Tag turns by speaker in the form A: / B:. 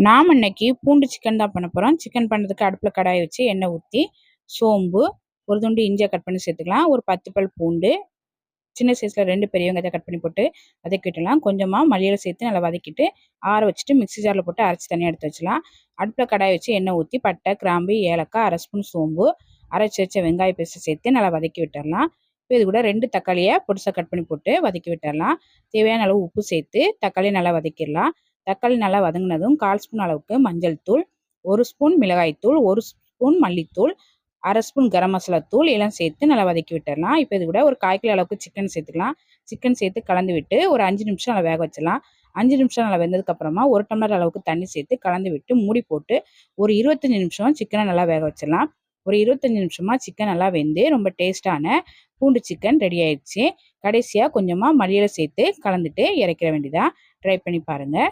A: நாம் இன்னைக்கு பூண்டு சிக்கன் தான் பண்ண போகிறோம். சிக்கன் பண்ணுறதுக்கு அடுப்பில் கடாயை வச்சு எண்ணெய் ஊற்றி சோம்பு, ஒரு துண்டு இஞ்சியை கட் பண்ணி சேர்த்துக்கலாம். ஒரு 10 பல் பூண்டு, சின்ன சைஸில் 2 பெரிய வெங்காயத்தை கட் பண்ணி போட்டு வதக்கி விட்டுலாம். கொஞ்சமாக மல்லியில சேர்த்து நல்லா வதக்கிட்டு ஆற வச்சுட்டு மிக்ஸி ஜாரில் போட்டு அரைச்சி தனியாக எடுத்து வச்சுக்கலாம். அடுப்பில் கடாயை வச்சு எண்ணெய் ஊற்றி பட்டை, கிராம்பு, ஏலக்காய், அரை ஸ்பூன் சோம்பு, அரைச்சி வச்ச வெங்காய பேஸ்ட்டை சேர்த்து நல்லா வதக்கி விட்டுறலாம். இப்போ இது கூட 2 தக்காளியை பொடிசாக கட் பண்ணி போட்டு வதக்கி விட்டுறலாம். தேவையான அளவு உப்பு சேர்த்து தக்காளியை நல்லா வதக்கிடலாம். தக்காளி நல்லா வதங்கினதும் 1/4 ஸ்பூன் அளவுக்கு மஞ்சள் தூள், 1 ஸ்பூன் மிளகாய் தூள், 1 ஸ்பூன் மல்லித்தூள், அரை ஸ்பூன் கரம் மசாலா தூள் எல்லாம் சேர்த்து நல்லா வதக்கி விட்டுறலாம். இப்போ இது கூட ஒரு 1/4 கிலோ அளவுக்கு சிக்கன் சேர்த்துக்கலாம். சிக்கன் சேர்த்து கலந்து விட்டு ஒரு 5 நிமிஷம் நல்லா வேக வச்சிடலாம். 5 நிமிஷம் நல்லா வெந்ததுக்கப்புறமா 1 டம்ளர் அளவுக்கு தண்ணி சேர்த்து கலந்து விட்டு மூடி போட்டு ஒரு 25 நிமிஷம் சிக்கனை நல்லா வேக வச்சிடலாம். ஒரு 25 நிமிஷமா சிக்கன் நல்லா வெந்து ரொம்ப டேஸ்டான பூண்டு சிக்கன் ரெடி ஆயிடுச்சு. கடைசியாக கொஞ்சமாக மல்லியில சேர்த்து கலந்துட்டு இறக்கிற வேண்டியதான். ட்ரை பண்ணி பாருங்கள்.